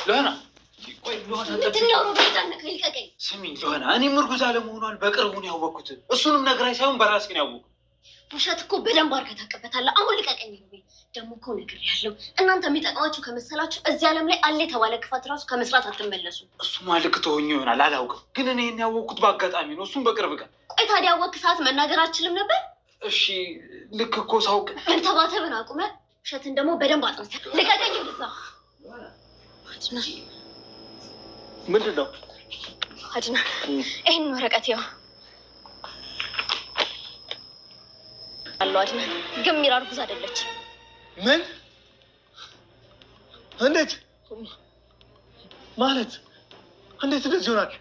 ሎሃና ቆይ ሎሃና ምንድነው ሮቤል ታነቀ ይልቀቀኝ ስሚኝ ሎሃና እኔ ምርጉዝ አለመሆኗን በቅርቡ ነው ያወቅኩት እሱንም ነግራይ ሳይሆን በራሴ ነው ያወቅኩት ውሸት እኮ በደንብ አድርገህ ታውቅበታለህ አሁን ልቀቀኝ ሮቤል ደግሞ እኮ ነገር ያለው እናንተ የሚጠቅማችሁ ከመሰላችሁ እዚህ ዓለም ላይ አለ የተባለ ክፋት ራሱ ከመስራት አትመለሱ እሱማ ልክ ተሆኝ ይሆናል አላውቅም ግን እኔ ያወቅኩት በአጋጣሚ ነው እሱም በቅርብ ቀን ቆይ ታዲያ ያወቅህ ሰዓት መናገር አልችልም ነበር እሺ ልክ እኮ ሳውቅ መንተባተብን አቁመህ ውሸትን ደግሞ በደንብ አጥንተህ ልቀቀኝ ብዛ ምንድን ነው አድና ይሄን ወረቀት ያው አለው አድና ግን ሚራ እርጉዝ አይደለች ምን እንዴት ማለት እንዴት እንደዚህ ሆናል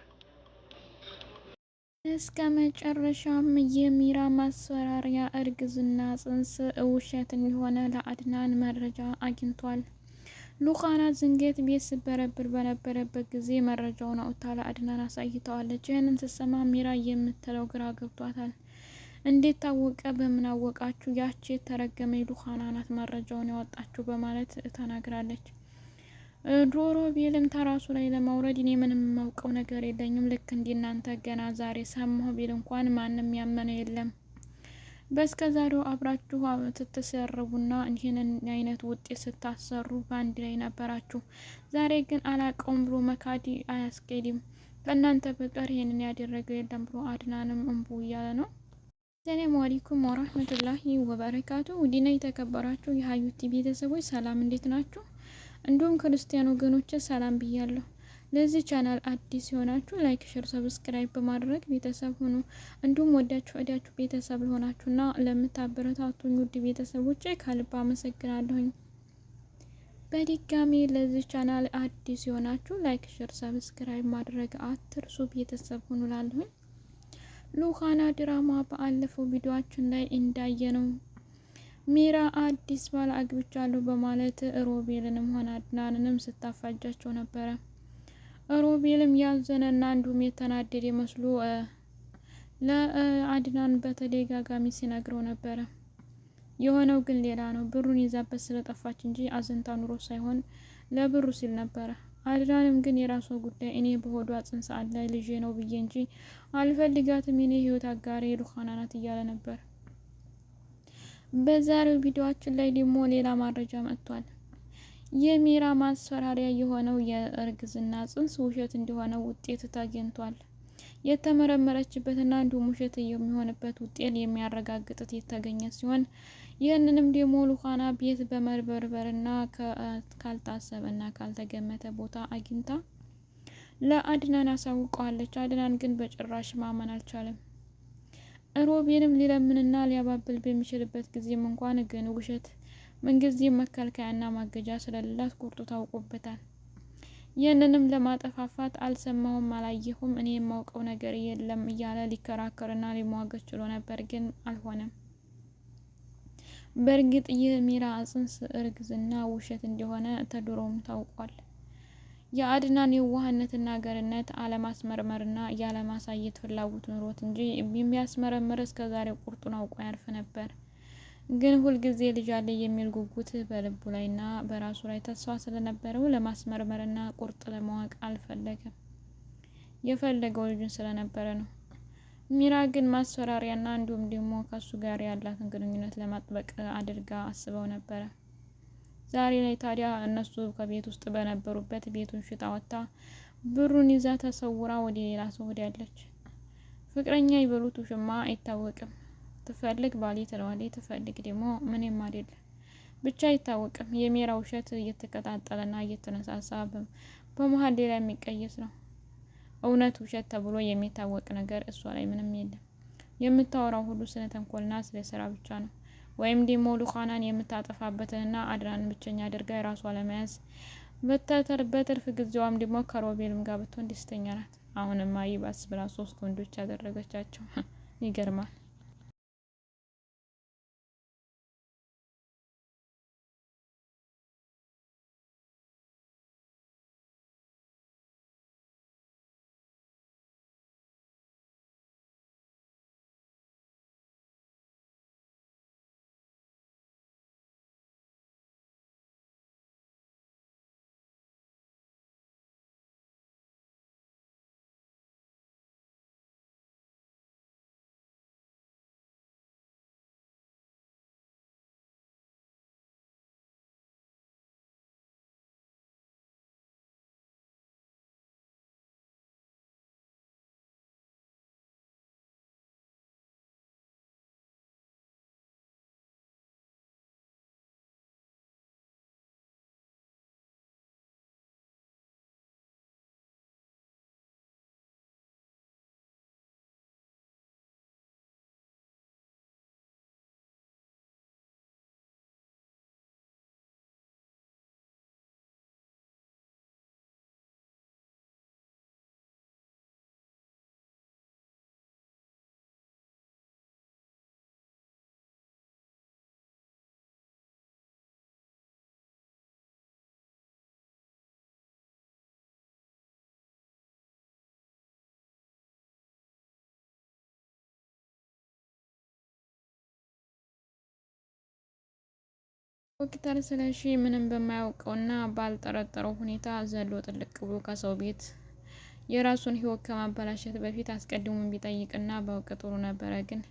እስከ መጨረሻም የሚራ ማስፈራሪያ እርግዝና ጽንስ ውሸት እንደሆነ ለአድናን መረጃ አግኝቷል ሉኻና ዝንጌት ቤት ስበረብር በነበረበት ጊዜ መረጃውን አውጥታ ለአድናን አሳይተዋለች ይህንን ስትሰማ ሚራ የምትለው ግራ ገብቷታል እንዴት ታወቀ በምን አወቃችሁ ያቺ የተረገመኝ ሉኻና ናት መረጃውን ያወጣችሁ በማለት ተናግራለች ሮቤልም ተራሱ ላይ ለማውረድ እኔ ምንም የማውቀው ነገር የለኝም ልክ እንዲናንተ ገና ዛሬ ሰማሁ ቢል እንኳን ማንም ያመነ የለም በስከዛሬው አብራችሁ ትተሰረቡና ይህንን አይነት ውጤት ስታሰሩ በአንድ ላይ ነበራችሁ ዛሬ ግን አላቀውም ብሎ መካዲ አያስኬድም ከእናንተ በቀር ይህንን ያደረገው የለም ብሎ አድናንም እንቡ እያለ ነው ሰላም አለይኩም ወራህመቱላሂ ወበረካቱ ውዲና የተከበራችሁ የሀዩቲ ቤተሰቦች ሰላም እንዴት ናችሁ እንዲሁም ክርስቲያን ወገኖች ሰላም ብያለሁ ለዚህ ቻናል አዲስ ሆናችሁ ላይክ ሼር ሰብስክራይብ በማድረግ ቤተሰብ ሁኑ እንዲሁም ወዳችሁ ቤተሰብ ሆናችሁና ለምታበረታቱኝ ውድ ቤተሰቦቼ ከልብ አመሰግናለሁኝ በድጋሚ ለዚህ ቻናል አዲስ ሆናችሁ ላይክ ሼር ሰብስክራይብ ማድረግ አትርሱ ቤተሰብ ሁኑ ላለሁኝ ሉኻና ድራማ በአለፈው ቪዲዮአችን ላይ እንዳየነው ሚራ አዲስ ባል አግብቻለሁ በማለት ሮቤልንም ሆነ አድናንንም ስታፋጃቸው ነበረ ሮቤልም ያዘነና እንዲሁም የተናደደ መስሎ ለአድናን በተደጋጋሚ ሲነግረው ነበረ የሆነው ግን ሌላ ነው ብሩን ይዛበት ስለጠፋች እንጂ አዘንታ ኑሮ ሳይሆን ለብሩ ሲል ነበረ አድናንም ግን የራሱ ጉዳይ እኔ በሆዷ ጽንስ አለ ልጄ ነው ብዬ እንጂ አልፈልጋትም የኔ ህይወት አጋሬ ሉኻና ናት እያለ ነበር በዛሬው ቪዲዮአችን ላይ ደግሞ ሌላ መረጃ መጥቷል የሚራ ማስፈራሪያ የሆነው የእርግዝና ጽንስ ውሸት እንደሆነ ውጤት ተገኝቷል የተመረመረችበትና እንዲሁም ውሸት የሚሆንበት ውጤት የሚያረጋግጥት የተገኘ ሲሆን ይህንንም ደግሞ ሉኻና ቤት በመበርበርና ካልታሰበና ካልተገመተ ቦታ አግኝታ ለአድናን አሳውቀዋለች አድናን ግን በጭራሽ ማመን አልቻለም ሮቤልም ሊለምንና ሊያባብል በሚችልበት ጊዜም እንኳን ግን ውሸት ምንጊዜም መከልከያና ማገጃ ስለሌላት ቁርጡ ታውቆበታል ይህንንም ለማጠፋፋት አልሰማሁም አላየሁም እኔ የማውቀው ነገር የለም እያለ ሊከራከርና ሊሟገት ችሎ ነበር ግን አልሆነም በእርግጥ የሚራ ጽንስ እርግዝና ውሸት እንደሆነ ተድሮም ታውቋል የአድናን የዋህነትና ገርነት አለማስመርመርና ያለማሳየት ፍላጎት ኑሮት እንጂ የሚያስመረምር እስከዛሬ ቁርጡን አውቆ ያልፍ ነበር ግን ሁልጊዜ ልጅ አለ የሚል ጉጉት በልቡ ላይና በራሱ ላይ ተስፋ ስለነበረው ለማስመርመርና ቁርጥ ለማወቅ አልፈለገም የፈለገው ልጅን ስለነበረ ነው ሚራ ግን ማስፈራሪያና እንዲሁም ደግሞ ከሱ ጋር ያላትን ግንኙነት ለማጥበቅ አድርጋ አስበው ነበር ዛሬ ላይ ታዲያ እነሱ ከቤት ውስጥ በነበሩበት ቤቱን ሽጣ ወጣ ብሩን ይዛ ተሰውራ ወደ ሌላ ሰው ሄዳለች ፍቅረኛ ይበሉት ውሽማ አይታወቅም ትፈልግ ባሊ ትለዋለች ትፈልግ ደግሞ ምንም አይደል ብቻ አይታወቅም የሚራ ውሸት እየተከታተለና እየተነሳሳ በመሃል ሌላ የሚቀየስ ነው እውነት ውሸት ተብሎ የሚታወቅ ነገር እሷ ላይ ምንም የለም የምታወራው ሁሉ ስለ ተንኮልና ስለ ስራ ብቻ ነው ወይም ደግሞ ሉኻናን የምታጠፋበትና አድናን ብቸኛ አድርጋ ራሷ ለመያዝ በትርፍ ጊዜዋም ደግሞ ከሮቤልም ጋር ብትሆን ደስተኛ ናት አሁንም አይባስ ብላ 3 ወንዶች ያደረገቻቸው ይገርማል ዶክተር ስለሺ ምንም በማያውቀውና ባልጠረጠረው ሁኔታ ዘሎ ጥልቅ ብሎ ከሰው ቤት የራሱን ህይወት ከማበላሸት በፊት አስቀድሞ ቢጠይቅና ባውቅ ጥሩ ነበረ። ግን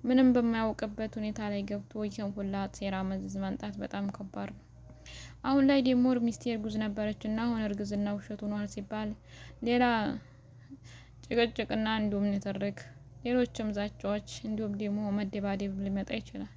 ምንም በማያውቅበት ሁኔታ ላይ ገብቶ ይህን ሁላ ሴራ መዘዝ ማንጣት በጣም ከባድ ነው። አሁን ላይ ደግሞ ሚስቴ እርጉዝ ነበረች እና አሁን እርግዝና ውሸት ሆኗል ሲባል ሌላ ጭቅጭቅና እንዲሁም ንትርክ፣ ሌሎችም ዛቻዎች እንዲሁም ደግሞ መደባደብ ሊመጣ ይችላል።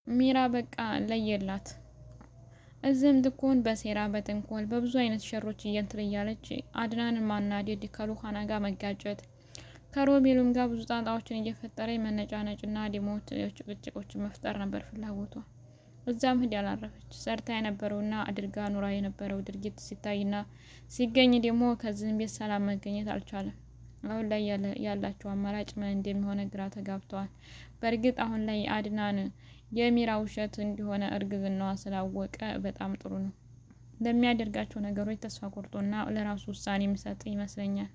ሚራ በቃ ለየላት። እዚህም ልኮን በሴራ በተንኮል በብዙ አይነት ሸሮች እየንትር እያለች አድናንን ማናደድ፣ ከሉሃና ጋር መጋጨት፣ ከሮቤሉም ጋር ብዙ ጣጣዎችን እየፈጠረ መነጫነጭና ዲሞት ጭቅጭቆችን መፍጠር ነበር ፍላጎቷ። እዛም ሂድ ያላረፈች ሰርታ የነበረውና አድርጋ ኑራ የነበረው ድርጊት ሲታይና ሲገኝ ደግሞ ከዚህም ቤት ሰላም መገኘት አልቻለም። አሁን ላይ ያላቸው አማራጭ ምን እንደሚሆነ ግራ ተጋብተዋል። በእርግጥ አሁን ላይ አድናን የሚራ ውሸት እንደሆነ እርግዝናዋ ስላወቀ በጣም ጥሩ ነው። ለሚያደርጋቸው ነገሮች ተስፋ ቆርጦና ለራሱ ውሳኔ የሚሰጥ ይመስለኛል።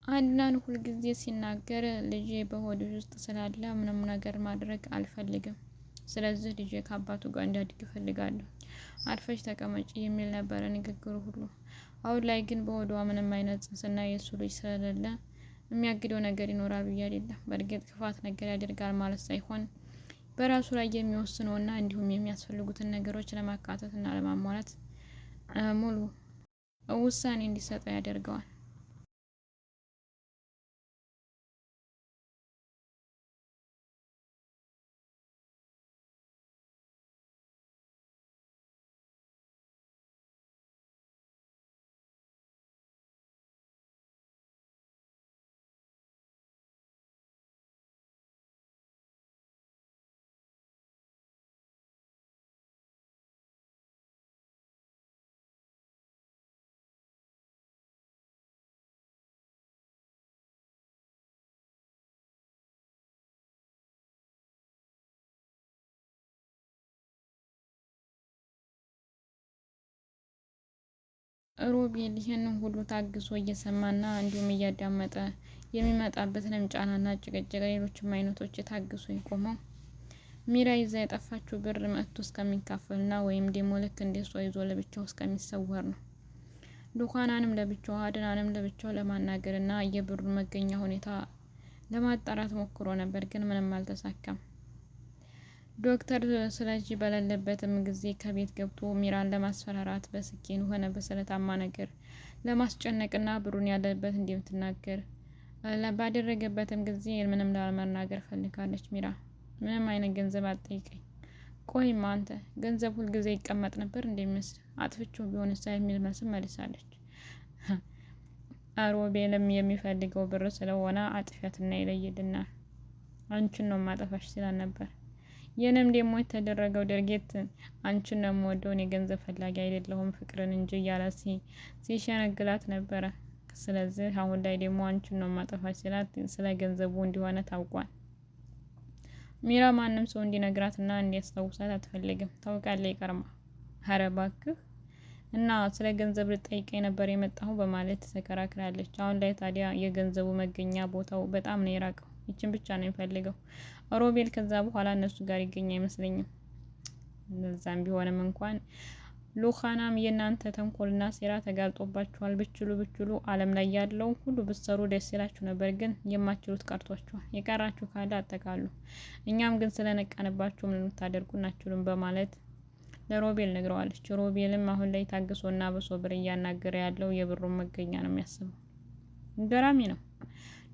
አድናን ሁልጊዜ ሲናገር ልጄ በሆድሽ ውስጥ ስላለ ምንም ነገር ማድረግ አልፈልግም፣ ስለዚህ ልጄ ከአባቱ ጋር እንዲያድግ እፈልጋለሁ፣ አርፈሽ ተቀመጪ የሚል ነበረ ንግግሩ ሁሉ። አሁን ላይ ግን በሆዷ ምንም አይነት ጽንስና የእሱ ልጅ ስለሌለ የሚያግደው ነገር ይኖራል ብዬ አይደለም። በእርግጥ ክፋት ነገር ያደርጋል ማለት ሳይሆን በራሱ ላይ የሚወስነውና እንዲሁም የሚያስፈልጉትን ነገሮች ለማካተትና ለማሟላት ሙሉ ውሳኔ እንዲሰጠው ያደርገዋል። ሮቤል ይህንን ሁሉ ታግሶ እየሰማና እንዲሁም እያዳመጠ የሚመጣበትንም ጫናና ጭቅጭቅ ሌሎችም አይነቶች ታግሶ የቆመው ሚራ ይዛ የጠፋችው ብር መጥቶ እስከሚካፈልና ወይም ደግሞ ልክ እንደሷ ይዞ ለብቻው እስከሚሰወር ነው። ሉካናንም ለብቻው አድናንም ለብቻው ለማናገርና የብሩን መገኛ ሁኔታ ለማጣራት ሞክሮ ነበር፣ ግን ምንም አልተሳካም። ዶክተር ስለሺ በሌለበትም ጊዜ ከቤት ገብቶ ሚራን ለማስፈራራት በስኪን ሆነ በስለታማ ነገር ለማስጨነቅና ብሩን ያለበት እንደምትናገር ባደረገበትም ጊዜ ምንም ላለመናገር ፈልጋለች። ሚራ ምንም አይነት ገንዘብ አትጠይቀኝ፣ ቆይማ አንተ ገንዘብ ሁልጊዜ ይቀመጥ ነበር እንደሚመስል አጥፍቼው ቢሆንስ የሚል መልስ መልሳለች። ሮቤልም የሚፈልገው ብር ስለሆነ አጥፊያትና ይለይልናል፣ አንቺን ነው ማጠፋሽ ሲላል ነበር። ይህንም ደግሞ የተደረገው ድርጊት አንቺን ነው የምወደው እኔ ገንዘብ ፈላጊ አይደለሁም ፍቅርን እንጂ እያለ ሲሸነግላት ነበረ። ስለዚህ አሁን ላይ ደግሞ አንቺን ነው ማጠፋሽ ሲላት ስለ ገንዘቡ እንደሆነ ታውቋል። ሚራ ማንም ሰው እንዲነግራትና እንዲያስታውሳት አትፈልግም። ታውቃለህ ይቀርማ። ኧረ እባክህ እና ስለ ገንዘብ ልጠይቀኝ ነበር የመጣሁ በማለት ተከራክራለች። አሁን ላይ ታዲያ የገንዘቡ መገኛ ቦታው በጣም ነው የራቀው። ይችን ብቻ ነው የሚፈልገው ሮቤል። ከዛ በኋላ እነሱ ጋር ይገኝ አይመስለኝም። እነዛም ቢሆንም እንኳን ሉኻናም የእናንተ ተንኮልና ሴራ ተጋልጦባችኋል። ብችሉ ዓለም ላይ ያለው ሁሉ ብትሰሩ ደስ ይላችሁ ነበር፣ ግን የማትችሉት ቀርቷችኋል። የቀራችሁ ካለ አጠቃሉ። እኛም ግን ስለነቃንባችሁ ምን ልታደርጉ አትችሉም በማለት ለሮቤል ነግረዋለች። ሮቤልም አሁን ላይ ታግሶና በሶብር እያናገረ ያለው የብሩን መገኛ ነው የሚያስበው። ገራሚ ነው።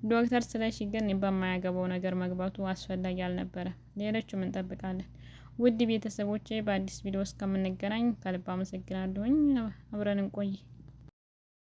ዶክተር ስለሺ ግን በማያገባው ነገር መግባቱ አስፈላጊ አልነበረ። ሌሎችም እንጠብቃለን። ውድ ቤተሰቦቼ በአዲስ ቪዲዮ እስከምንገናኝ ከልብ አመሰግናለሁኝ። አብረን እንቆይ።